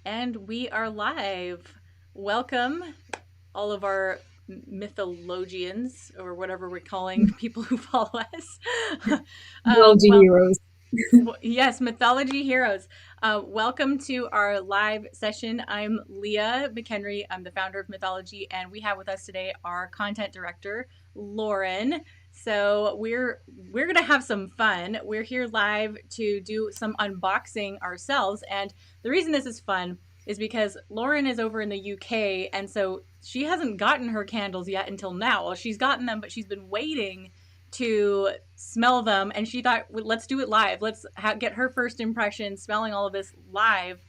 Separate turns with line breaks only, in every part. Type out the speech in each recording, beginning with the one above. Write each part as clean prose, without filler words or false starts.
And we are live. Welcome, all of our mythologians, or whatever we're calling people who follow us.
Mythology
Well,
heroes.
yes, mythology heroes. Welcome to our live session. I'm Leah McHenry. I'm the founder of Mythology, and we have with us today our content director, Lauren. So we're gonna have some fun. We're here live to do some unboxing ourselves, and the reason this is fun is because Lauren is over in the UK, and so she hasn't gotten her candles yet until now. Well, she's gotten them, but she's been waiting to smell them, and she thought, well, let's do it live. Let's get her first impression smelling all of this live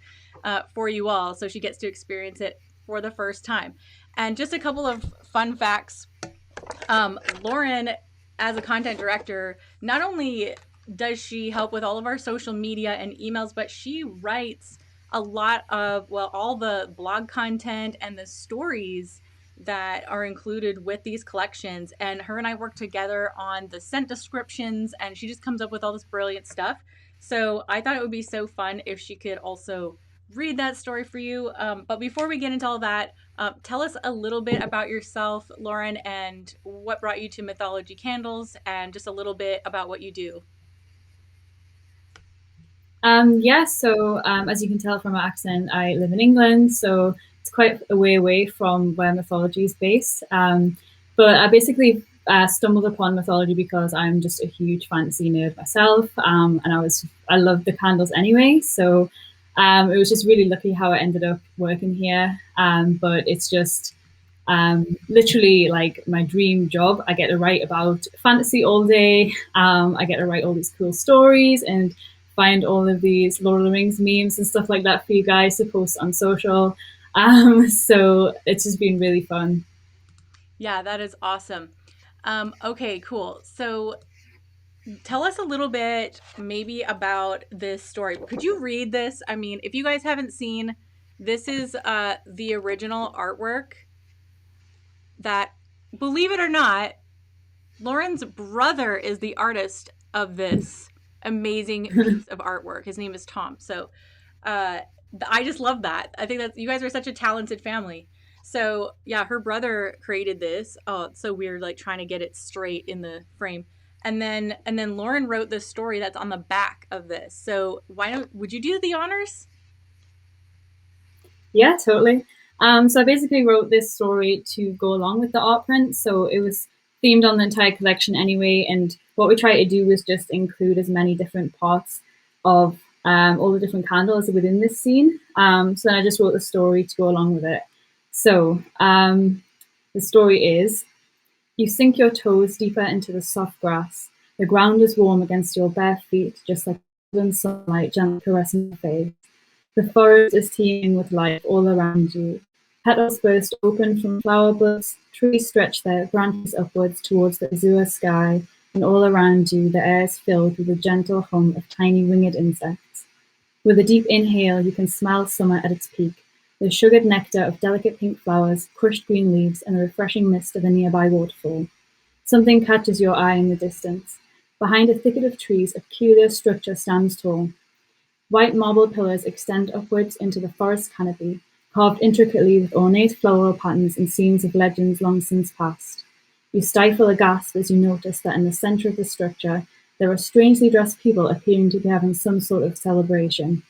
for you all, so she gets to experience it for the first time. And just a couple of fun facts. Lauren, as a content director, not only does she help with all of our social media and emails, but she writes a lot of, well, all the blog content and the stories that are included with these collections. And her and I work together on the scent descriptions, and she just comes up with all this brilliant stuff. So I thought it would be so fun if she could also read that story for you. But before we get into all that, tell us a little bit about yourself, Lauren, and what brought you to Mythologie Candles, and just a little bit about what you do.
As you can tell from my accent, I live in England, so it's quite a way away from where mythology is based. But I basically stumbled upon mythology because I'm just a huge fantasy nerd myself, and I loved the candles anyway. So it was just really lucky how I ended up working here. But it's just literally like my dream job. I get to write about fantasy all day. I get to write all these cool stories and find all of these Lord of the Rings memes and stuff like that for you guys to post on social. So it's just been really fun.
Yeah, that is awesome. Okay, cool. So tell us a little bit maybe about this story. Could you read this? I mean, if you guys haven't seen, this is the original artwork that, believe it or not, Lauren's brother is the artist of this amazing piece of artwork. His name is Tom. So uh, I just love that. I think that you guys are such a talented family. So yeah, her brother created this. Oh, it's so weird, like trying to get it straight in the frame. And then Lauren wrote the story that's on the back of this. So why don't would you do the honors?
Yeah, totally. So I basically wrote this story to go along with the art print. So it was themed on the entire collection anyway. And what we tried to do was just include as many different parts of all the different candles within this scene. So then I just wrote the story to go along with it. So the story is: you sink your toes deeper into the soft grass. The ground is warm against your bare feet, just like golden sunlight gently caressing your face. The forest is teeming with life all around you. Petals burst open from flower buds, trees stretch their branches upwards towards the azure sky, and all around you the air is filled with a gentle hum of tiny winged insects. With a deep inhale, you can smell summer at its peak, the sugared nectar of delicate pink flowers, crushed green leaves, and the refreshing mist of a nearby waterfall. Something catches your eye in the distance. Behind a thicket of trees, a peculiar structure stands tall. White marble pillars extend upwards into the forest canopy, carved intricately with ornate floral patterns and scenes of legends long since past. You stifle a gasp as you notice that in the center of the structure there are strangely dressed people appearing to be having some sort of celebration.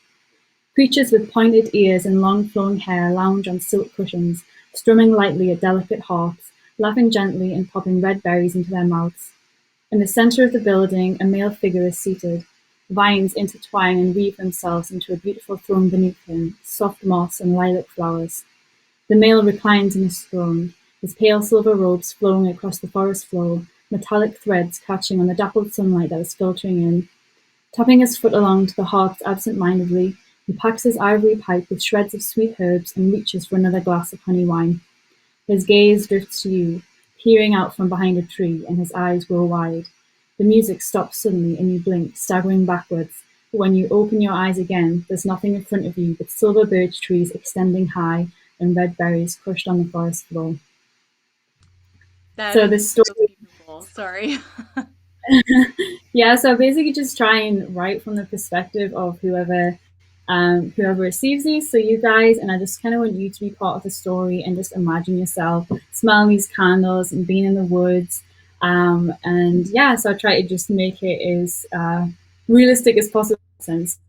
Creatures with pointed ears and long flowing hair lounge on silk cushions, strumming lightly at delicate harps, laughing gently and popping red berries into their mouths. In the center of the building, a male figure is seated. Vines intertwine and weave themselves into a beautiful throne beneath him, soft moss and lilac flowers. The male reclines in his throne, his pale silver robes flowing across the forest floor, metallic threads catching on the dappled sunlight that is filtering in. Tapping his foot along to the harps absent-mindedly, he packs his ivory pipe with shreds of sweet herbs and reaches for another glass of honey wine. His gaze drifts to you, peering out from behind a tree, and his eyes grow wide. The music stops suddenly and you blink, staggering backwards. But when you open your eyes again, there's nothing in front of you but silver birch trees extending high and red berries crushed on the forest floor.
That
So
is
this story,
so beautiful. Sorry.
yeah, so I basically just try and write from the perspective of whoever whoever receives these, so you guys, and I just kind of want you to be part of the story and just imagine yourself smelling these candles and being in the woods. And yeah, so I try to just make it as realistic as possible. Since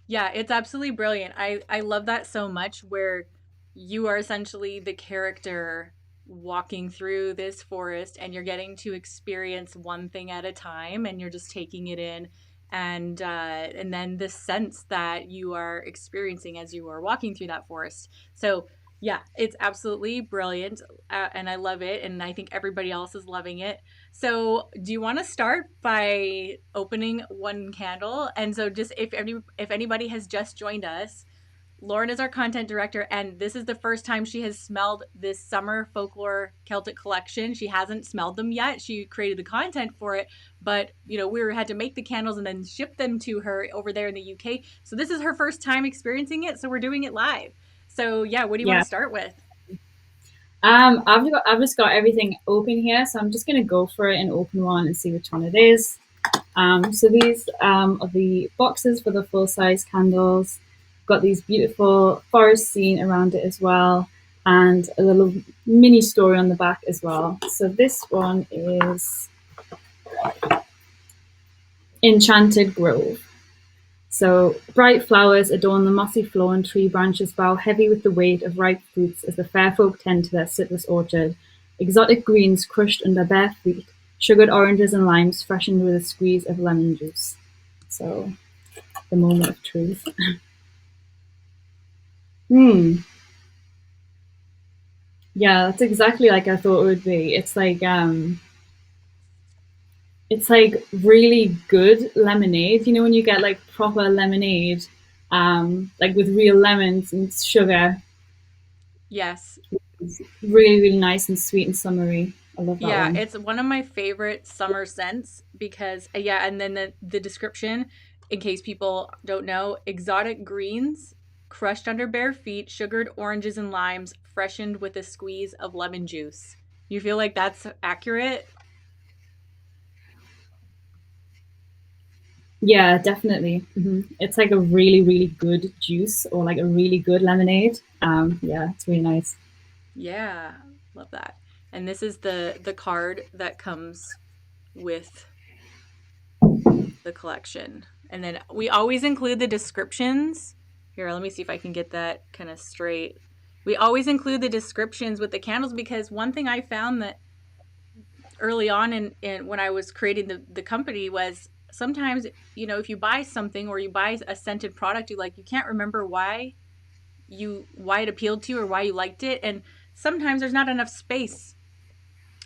Yeah, it's absolutely brilliant. I love that so much where you are essentially the character walking through this forest and you're getting to experience one thing at a time and you're just taking it in and then the sense that you are experiencing as you are walking through that forest. So, yeah, it's absolutely brilliant and I love it and I think everybody else is loving it. So, do you want to start by opening one candle? And so, just if anybody has just joined us, Lauren is our content director, and this is the first time she has smelled this summer folklore Celtic collection. She hasn't smelled them yet. She created the content for it, but we had to make the candles and then ship them to her over there in the UK. So this is her first time experiencing it. So we're doing it live. So yeah, what do you want
yeah,
to start with?
I've just got everything open here, so I'm just gonna go for it and open one and see which one it is. So these are the boxes for the full size candles. Got these beautiful forest scene around it as well, and a little mini story on the back as well. So this one is Enchanted Grove. So bright flowers adorn the mossy floor, and tree branches bow heavy with the weight of ripe fruits as the fair folk tend to their citrus orchard. Exotic greens crushed under bare feet, sugared oranges and limes freshened with a squeeze of lemon juice. So the moment of truth. Yeah, that's exactly like I thought it would be. It's like really good lemonade. You know when you get like proper lemonade, like with real lemons and sugar.
Yes.
It's really, really nice and sweet and summery. I love that
Yeah,
one.
it's one of my favorite summer scents because yeah, and then the description, in case people don't know, exotic greens crushed under bare feet, sugared oranges and limes, freshened with a squeeze of lemon juice. You feel like that's accurate?
Yeah, definitely. It's like a really, really good juice or like a really good lemonade. Yeah, it's really nice.
Yeah, love that. And this is the card that comes with the collection. And then we always include the descriptions. Here, let me see if I can get that kind of straight. We always include the descriptions with the candles because one thing I found that early on in when I was creating the company was sometimes, if you buy something or you buy a scented product you can't remember why it appealed to you or why you liked it. And sometimes there's not enough space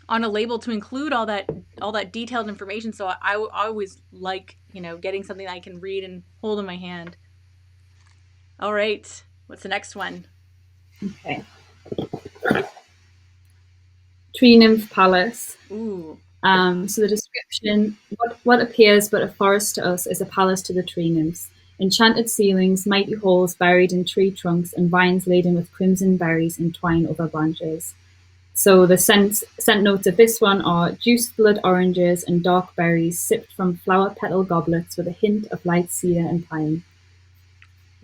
on a label to include all that detailed information. So I always like getting something I can read and hold in my hand. All right, what's the next one?
Okay. Tree Nymph Palace.
Ooh.
So the description, what appears but a forest to us is a palace to the tree nymphs. Enchanted ceilings, mighty halls buried in tree trunks, and vines laden with crimson berries entwine over branches. So the scent notes of this one are juiced blood oranges and dark berries sipped from flower petal goblets with a hint of light cedar and pine.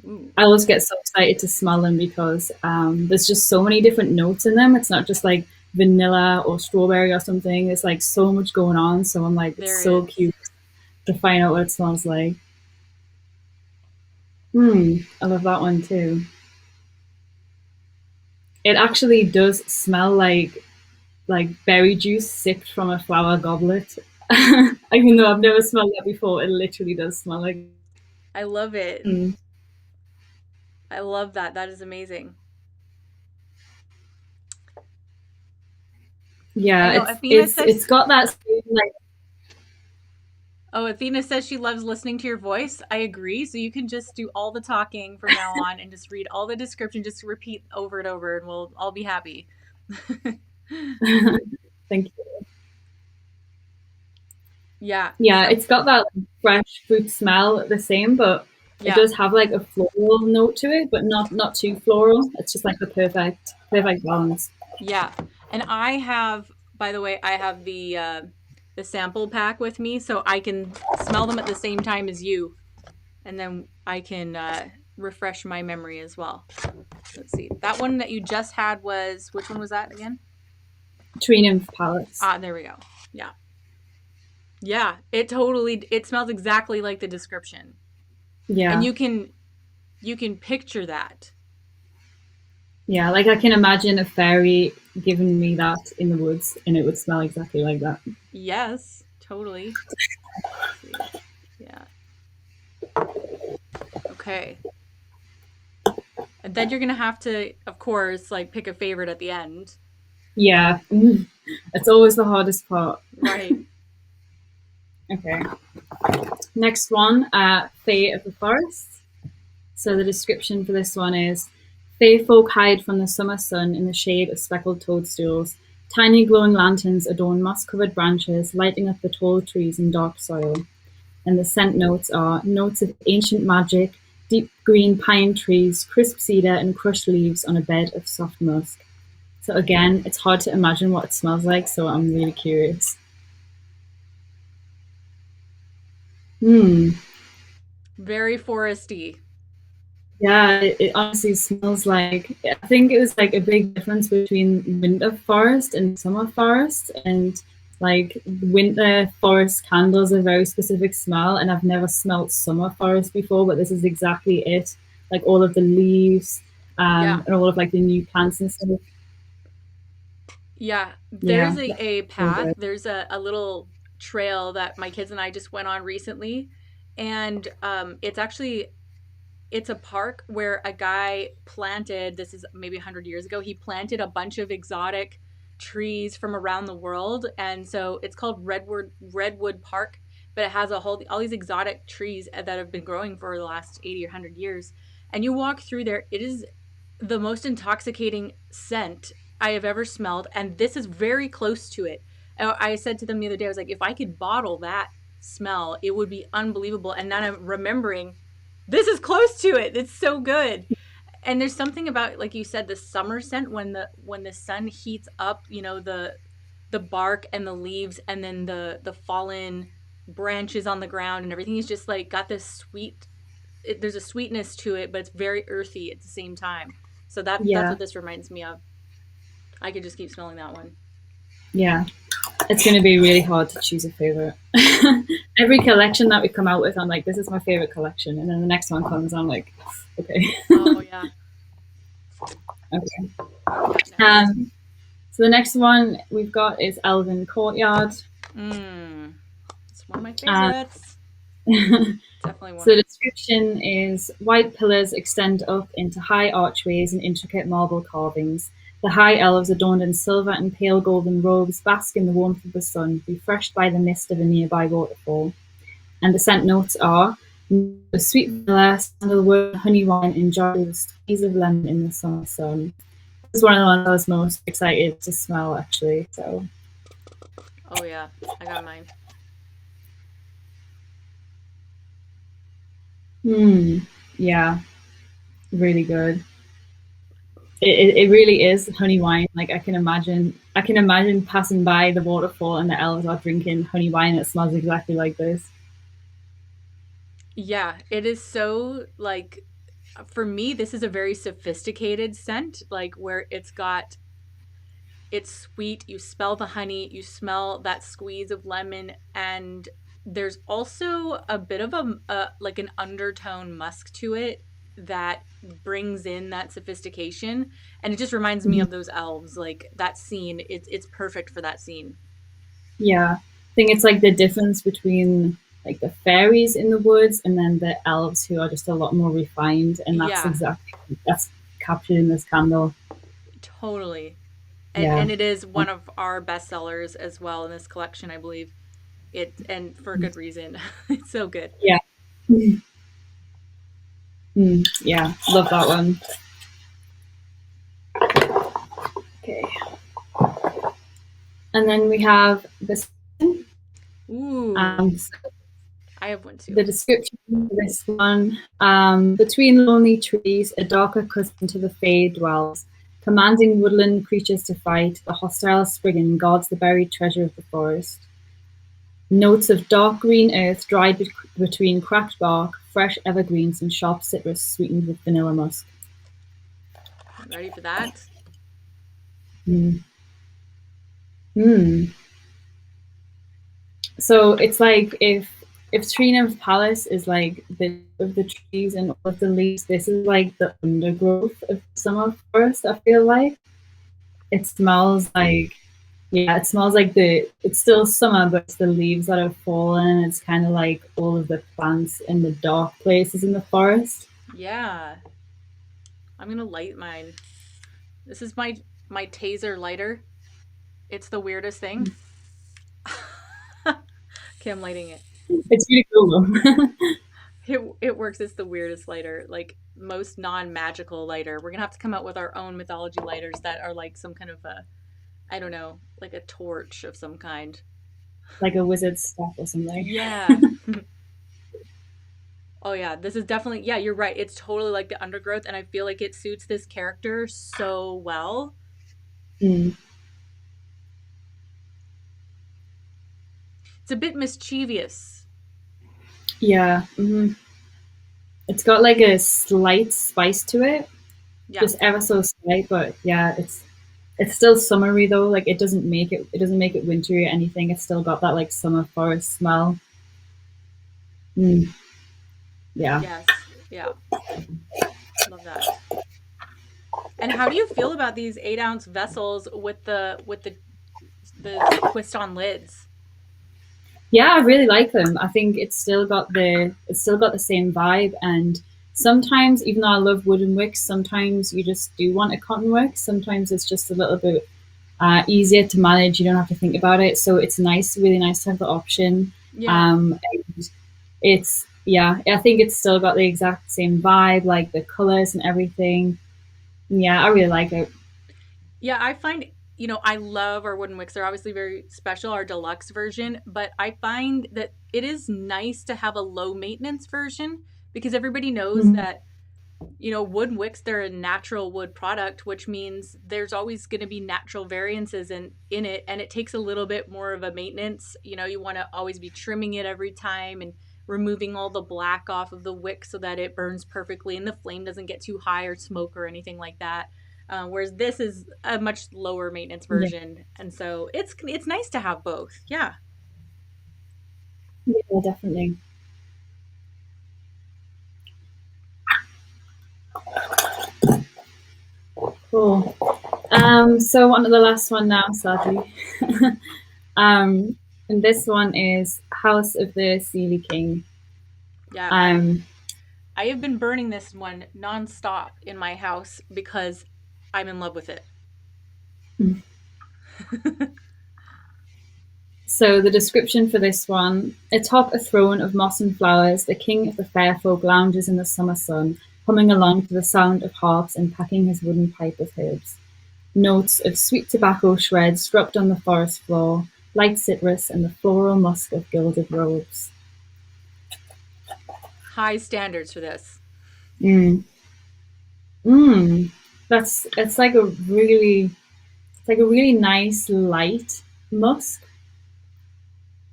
Ooh.
I always get so excited to smell them because there's just so many different notes in them. It's not just like vanilla or strawberry or something. There's like so much going on. So I'm like, it's
There
so
is.
cute to find out what it smells like. I love that one too. It actually does smell like berry juice sipped from a flower goblet. Even though I've never smelled that before, it literally does smell like.
I love it.
Mm.
I love that. That is amazing. I
Yeah,
know
it's
Athena
it's
says
it's got that same, like.
Oh, Athena says she loves listening to your voice. I agree. So you can just do all the talking from now on and just read all the description, just repeat over and over, and we'll all be happy.
Thank you.
Yeah.
Yeah,
So
it's got that fresh fruit smell the same, but it
yeah,
does have like a floral note to it, but not too floral. It's just like the perfect balance.
yeah. And I have, by the way, I have the sample pack with me, so I can smell them at the same time as you. and then I can refresh my memory as well. Let's see. That one that you just had was, which one was that again?
Tree nymph palettes.
Ah, there we go. Yeah. Yeah, it smells exactly like the description.
Yeah.
And you can picture that.
Yeah, like I can imagine a fairy giving me that in the woods and it would smell exactly like that.
Yes, totally. Yeah. Okay. And then you're going to have to, of course, like pick a favorite at the end.
Yeah. It's always the hardest part.
Right.
Okay. Next one, Faye of the Forest. So the description for this one is, Fae folk hide from the summer sun in the shade of speckled toadstools. Tiny glowing lanterns adorn moss-covered branches, lighting up the tall trees and dark soil. And the scent notes are notes of ancient magic, deep green pine trees, crisp cedar, and crushed leaves on a bed of soft musk. So again, it's hard to imagine what it smells like, so I'm really curious.
Very foresty.
Yeah, it honestly smells like, I think it was like a big difference between winter forest and summer forest. And like winter forest candles are a very specific smell, and I've never smelled summer forest before, but this is exactly it. Like all of the leaves,
Yeah.
and all of like the new plants and stuff.
Yeah.
Yeah,
There's a
so
path,
good.
there's a little trail that my kids and I just went on recently. And it's a park where a guy planted, this is maybe 100 years ago, he planted a bunch of exotic trees from around the world. And so it's called Redwood Park, but it has all these exotic trees that have been growing for the last 80 or 100 years. And you walk through there, it is the most intoxicating scent I have ever smelled, and this is very close to it. I said to them the other day, I was like, if I could bottle that smell, it would be unbelievable. And then I'm remembering this is close to it. It's so good. And there's something about, like you said, the summer scent when the sun heats up, the bark and the leaves, and then the fallen branches on the ground and everything is just like got this there's a sweetness to it, but it's very earthy at the same time. So that's
Yeah,
what this reminds me of. I could just keep smelling that one.
yeah. It's going to be really hard to choose a favorite. Every collection that we come out with, I'm like, this is my favorite collection. And then the next one comes, I'm like, okay.
Oh yeah.
Okay.
Yeah,
So the next one we've got is Elven Courtyard.
it's one of my favorites. Definitely one.
So the description is, white pillars extend up into high archways and intricate marble carvings. The high elves, adorned in silver and pale golden robes, bask in the warmth of the sun, refreshed by the mist of a nearby waterfall. And the scent notes are sweet vanilla, sandalwood, honey wine, enjoy with squeeze of lemon in the summer sun. This is one of the ones I was most excited to smell, actually. So.
Oh yeah, I got mine.
Yeah, really good. It really is honey wine. Like I can imagine passing by the waterfall and the elves are drinking honey wine. It smells exactly like this.
Yeah, it is so like for me this is a very sophisticated scent, like where it's sweet, you smell the honey, you smell that squeeze of lemon, and there's also a bit of a like an undertone musk to it that brings in that sophistication, and it just reminds me of those elves, like that scene. It's perfect for that scene.
Yeah, I think it's like the difference between like the fairies in the woods and then the elves who are just a lot more refined, and
Yeah,
that's captured in this candle.
totally. and
Yeah.
and it is one of our best sellers as well in this collection, I believe. And for good reason. It's so good.
Yeah. Yeah, love that one. Okay. And then we have this.
Ooh,
Um,
I have one too.
the description for this one, between lonely trees, a darker cousin to the Fae dwells, commanding woodland creatures to fight. The hostile Spriggan guards the buried treasure of the forest. Notes of dark green earth dried between cracked bark, fresh evergreens, and sharp citrus sweetened with vanilla musk.
Ready for that?
Mm. Mm. So it's like if Tree Nymph Palace is like the of the trees and all of the leaves, this is like the undergrowth of summer forest. I feel like it smells like it smells like it's still summer, but it's the leaves that have fallen. It's kind of like all of the plants in the dark places in the forest.
Yeah. I'm gonna light mine. This is my taser lighter. It's the weirdest thing. Okay, I'm lighting it.
It's really cool.
It works. It's the weirdest lighter, like most non-magical lighter. We're gonna have to come out with our own mythology lighters that are like some kind of a, I don't know, like a torch of some kind.
Like a wizard's staff or something.
Yeah. Oh yeah, this is definitely, yeah, you're right. It's totally like the undergrowth, and I feel like it suits this character so well.
Mm.
It's a bit mischievous.
Yeah. Mm-hmm. It's got like a slight spice to it,
Yeah.
just ever so slight, but yeah, it's still summery though. Like it doesn't make it wintry or anything. It's still got that like summer forest smell. Mm. Yeah.
Yes. Yeah. Love that. And how do you feel about these 8-ounce vessels with the twist on lids?
Yeah, I really like them. I think it's still got the same vibe, and sometimes even though I love wooden wicks, sometimes you just do want a cotton wick. Sometimes it's just a little bit easier to manage. You don't have to think about it, so it's really nice to have the option.
Yeah.
And it's yeah, I think it's still got the exact same vibe, like the colors and everything. Yeah, I really like it.
Yeah, I find, I love our wooden wicks. They're obviously very special, our deluxe version, but I find that it is nice to have a low maintenance version because everybody knows
Mm.
that, wood wicks, they're a natural wood product, which means there's always going to be natural variances in it, and it takes a little bit more of a maintenance. You want to always be trimming it every time and removing all the black off of the wick so that it burns perfectly and the flame doesn't get too high or smoke or anything like that. Whereas this is a much lower maintenance
Yeah,
version, and so it's nice to have both. Yeah.
yeah, definitely. Cool. So on to the last one now, sadly. um, and this one is House of the Seelie King.
Yeah.
Um,
I have been burning this one nonstop in my house because I'm in love with it.
so the description for this one: atop a throne of moss and flowers, the king of the fair folk lounges in the summer sun, humming along to the sound of harps and packing his wooden pipe with herbs. Notes of sweet tobacco shreds dropped on the forest floor, light citrus, and the floral musk of gilded robes.
High standards for this.
Mm. Mm. That's it's like a really nice light musk.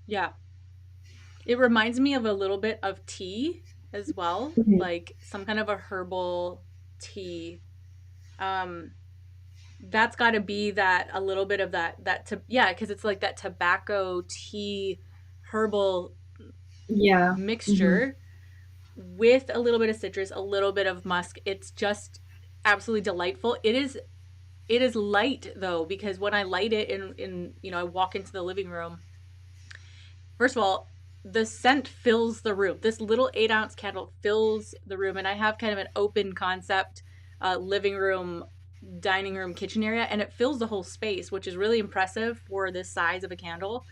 Yeah. It reminds me of a little bit of tea as well,
Mhm.
like some kind of a herbal tea. Um, that's got to be that a little bit of yeah, because it's like that tobacco tea herbal
Yeah. Hmm.
mixture with a little bit of citrus, a little bit of musk. It's just absolutely delightful. It is light though, because when I light it I walk into the living room. First of all, the scent fills the room. This little 8-ounce candle fills the room, and I have kind of an open concept living room, dining room, kitchen area, and it fills the whole space, which is really impressive for this size of a candle.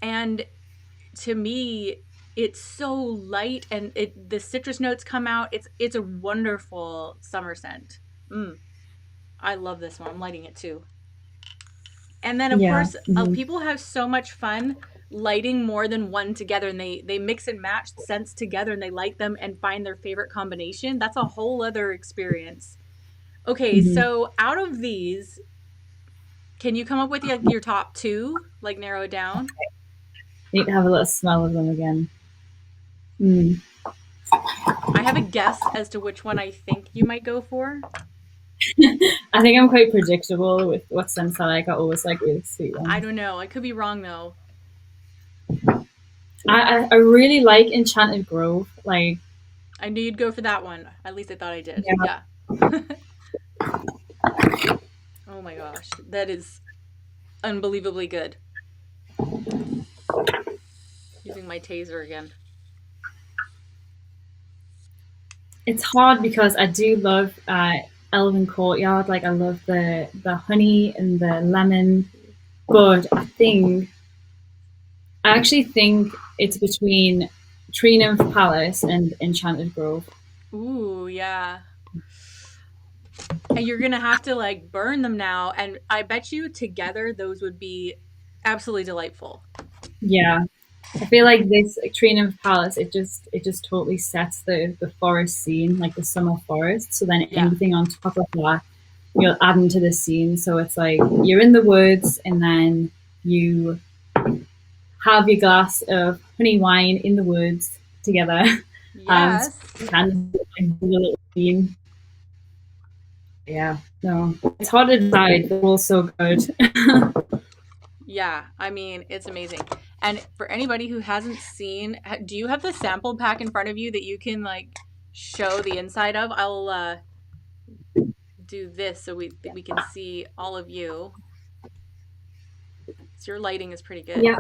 And to me, it's so light, and the citrus notes come out. It's a wonderful summer scent. Mm, I love this one. I'm lighting it too. And then of
Yeah.
course,
Hmm.
people have so much fun lighting more than one together, and they mix and match scents together, and they light them and find their favorite combination. That's a whole other experience. Okay,
Hmm.
so out of these, can you come up with your top two, like narrow it down?
need to have a little smell of them again. Mm.
I have a guess as to which one I think you might go for.
I think I'm quite predictable with what scents I like. I always like really sweet
I
ones.
don't know. I could be wrong though.
I really like Enchanted Grove. Like,
I knew you'd go for that one. At least I thought I did.
yeah,
Yeah. Oh my gosh. That is unbelievably good. Using my taser again.
it's hard because I do love Elven Courtyard. Like, I love the honey and the lemon, but I actually think it's between Tree Nymph Palace and Enchanted Grove.
Ooh, yeah. And you're gonna have to like burn them now, and I bet you together those would be absolutely delightful.
Yeah, I feel like this Tree Nymph Palace, it just totally sets the forest scene, like the summer forest. So then
Yeah.
anything on top of that, you're adding to the scene. So it's like you're in the woods, and then you have your glass of honey wine in the woods together, and
Yes.
kind of like a little scene. Yeah, no, it's hard to decide. They're all so good.
Yeah, I mean, it's amazing. And for anybody who hasn't seen, do you have the sample pack in front of you that you can like show the inside of? I'll do this so we can see all of you. So your lighting is pretty good.
Yeah.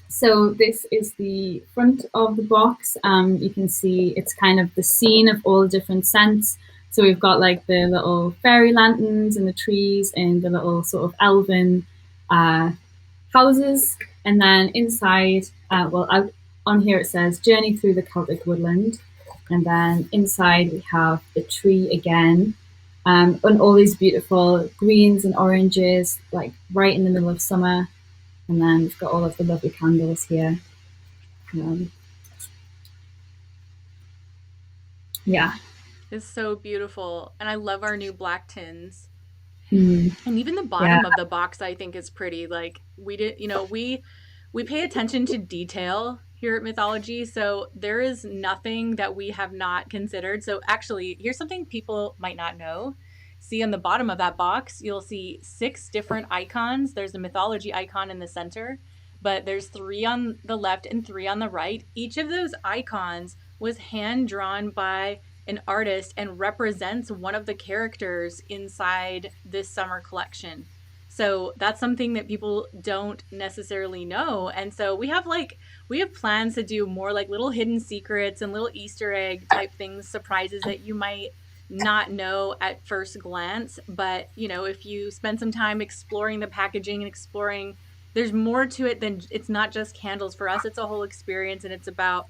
So this is the front of the box. You can see it's kind of the scene of all the different scents. So we've got like the little fairy lanterns and the trees and the little sort of elven uh, houses. And then inside, out on here it says Journey Through the Celtic Woodland. And then inside we have the tree again. And all these beautiful greens and oranges, like right in the middle of summer. And then we've got all of the lovely candles here. Um, yeah.
It's so beautiful. And I love our new black tins.
Mm,
And even the
yeah.
bottom of the box I think is pretty. Like we did, we pay attention to detail here at Mythology, so there is nothing that we have not considered. So actually, here's something people might not know. See on the bottom of that box, you'll see 6 different icons. There's a mythology icon in the center, but there's 3 on the left and 3 on the right. Each of those icons was hand drawn by an artist and represents one of the characters inside this summer collection. So that's something that people don't necessarily know. And so we have plans to do more like little hidden secrets and little Easter egg type things, surprises that you might not know at first glance. But, if you spend some time exploring the packaging and exploring, there's more to it than it's not just candles. For us, it's a whole experience, and it's about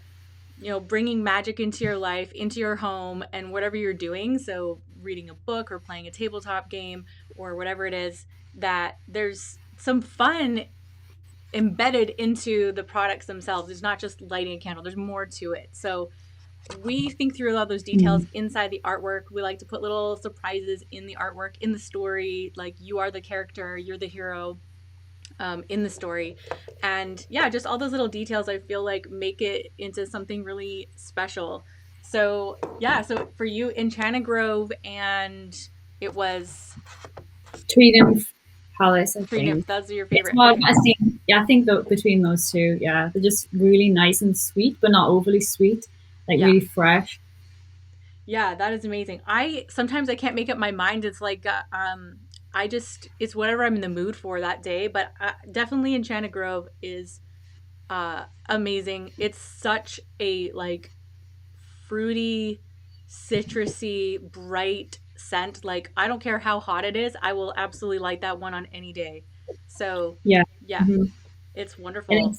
bringing magic into your life, into your home, and whatever you're doing. So, reading a book or playing a tabletop game or whatever it is, that there's some fun embedded into the products themselves. It's not just lighting a candle, there's more to it. So, we think through all those details
Mm.
inside the artwork. We like to put little surprises in the artwork, in the story. Like, you are the character, you're the hero in the story. And yeah, just all those little details I feel like make it into something really special. So yeah, so for you, Enchanted Grove, and it was
Tree Nymph Palace, I
Tree Nymph.
think.
That's your
It's
favorite.
hard.
Okay.
I think between those two, yeah, they're just really nice and sweet, but not overly sweet. Like
Yeah.
really fresh.
Yeah, that is amazing. I sometimes I can't make up my mind. It's like I just it's whatever I'm in the mood for that day, but definitely Enchanted Grove is amazing. It's such a like fruity, citrusy, bright scent. Like, I don't care how hot it is, I will absolutely light that one on any day. So,
Yeah.
yeah,
Hmm.
it's
And
wonderful.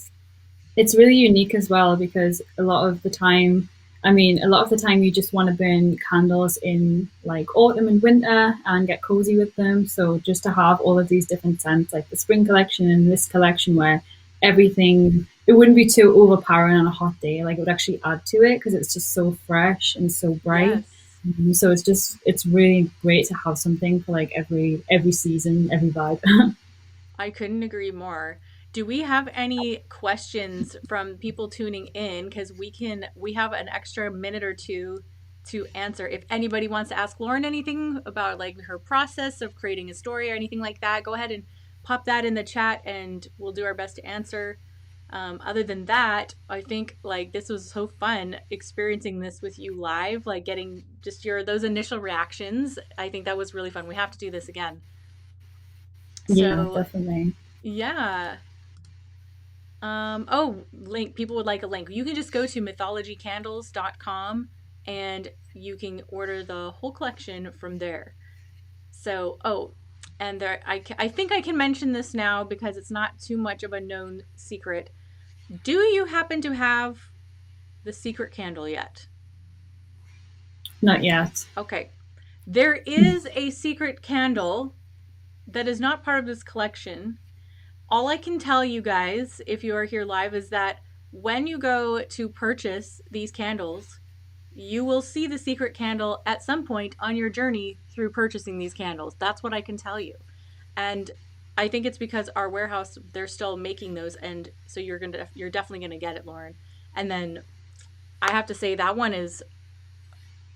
it's really unique as well because a lot of the time you just want to burn candles in like autumn and winter and get cozy with them. So just to have all of these different scents, like the spring collection and this collection, where everything it wouldn't be too overpowering on a hot day. Like it would actually add to it because it's just so fresh and so bright.
Yes,
So it's really great to have something for like every season, every vibe.
I couldn't agree more. Do we have any questions from people tuning in? Because we have an extra minute or two to answer. If anybody wants to ask Lauren anything about like her process of creating a story or anything like that, go ahead and pop that in the chat and we'll do our best to answer. Other than that, I think like this was so fun experiencing this with you live, like getting just those initial reactions. I think that was really fun. We have to do this again.
Yeah,
So
definitely.
yeah. Oh, link. People would like a link. You can just go to mythologiecandles.com and you can order the whole collection from there. So, and there, I think I can mention this now because it's not too much of a known secret. Do you happen to have the secret candle yet?
Not yet.
Okay. There is a secret candle that is not part of this collection. All I can tell you guys, if you are here live, is that when you go to purchase these candles, you will see the secret candle at some point on your journey through purchasing these candles. That's what I can tell you. And I think it's because our warehouse, they're still making those, and so you're definitely gonna get it, Lauren. And then I have to say that one is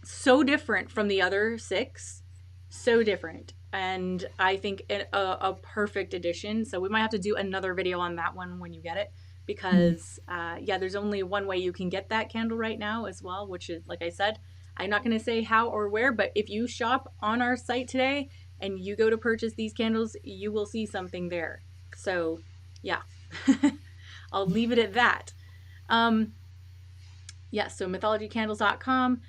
so different from the other 6, so different, and I think a perfect addition. So we might have to do another video on that one when you get it, because yeah, there's only one way you can get that candle right now as well, which is, like I said, I'm not going to say how or where, but if you shop on our site today and you go to purchase these candles, you will see something there. So yeah. I'll leave it at that. Yeah, so mythologiecandles.com.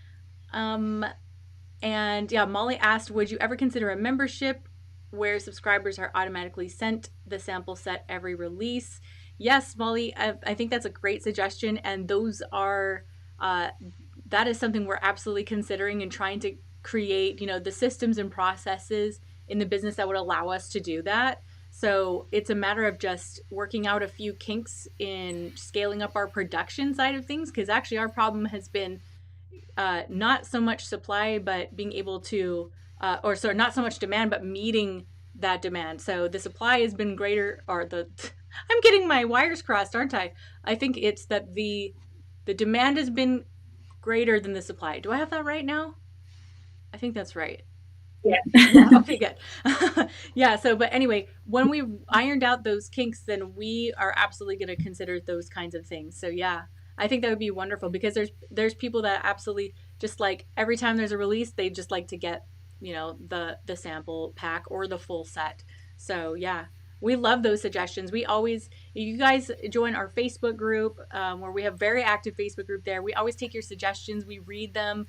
And yeah, Molly asked, would you ever consider a membership where subscribers are automatically sent the sample set every release? Yes, Molly, I think that's a great suggestion. And those are, that is something we're absolutely considering and trying to create, the systems and processes in the business that would allow us to do that. So it's a matter of just working out a few kinks in scaling up our production side of things, because actually our problem has been not so much supply, but being able to, or sorry, not so much demand, but meeting that demand. So the supply has been greater, or I'm getting my wires crossed, aren't I? I think it's that the demand has been greater than the supply. Do I have that right now? I think that's right.
Yeah.
Yeah, okay, good. Yeah, so but anyway, when we've ironed out those kinks, then we are absolutely going to consider those kinds of things. So yeah, I think that would be wonderful, because there's people that absolutely just like every time there's a release, they just like to get, the sample pack or the full set. So yeah, we love those suggestions. You guys join our Facebook group, where we have very active Facebook group there. We always take your suggestions. We read them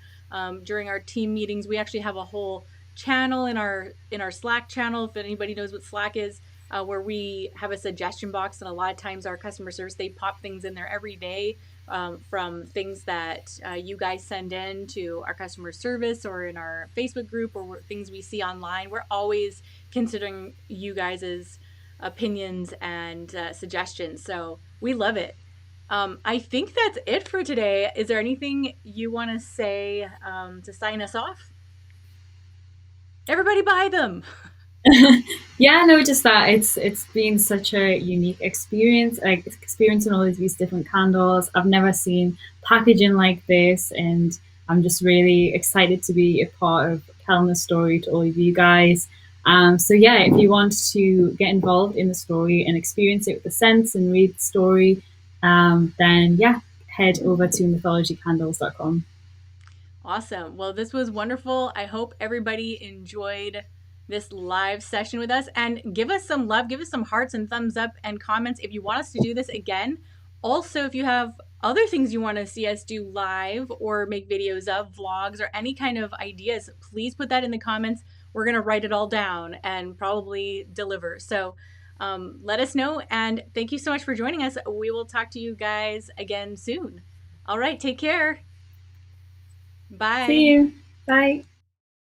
during our team meetings. We actually have a whole channel in our Slack channel, if anybody knows what Slack is, where we have a suggestion box, and a lot of times our customer service, they pop things in there every day, from things that you guys send in to our customer service or in our Facebook group, or things we see online. We're always considering you guys' opinions and suggestions, so we love it. I think that's it for today. Is there anything you want to say to sign us off? Everybody buy them.
Yeah, no, just that it's been such a unique experience, like experiencing all of these different candles. I've never seen packaging like this, and I'm just really excited to be a part of telling the story to all of you guys. So yeah, if you want to get involved in the story and experience it with the scents and read the story, then yeah, head over to mythologiecandles.com.
Awesome. Well, this was wonderful. I hope everybody enjoyed this live session with us, and give us some love, give us some hearts and thumbs up and comments if you want us to do this again. Also, if you have other things you want to see us do live or make videos of, vlogs, or any kind of ideas, please put that in the comments. We're going to write it all down and probably deliver. So let us know, and thank you so much for joining us. We will talk to you guys again soon. All right, take care.
See
Bye.
you. Bye.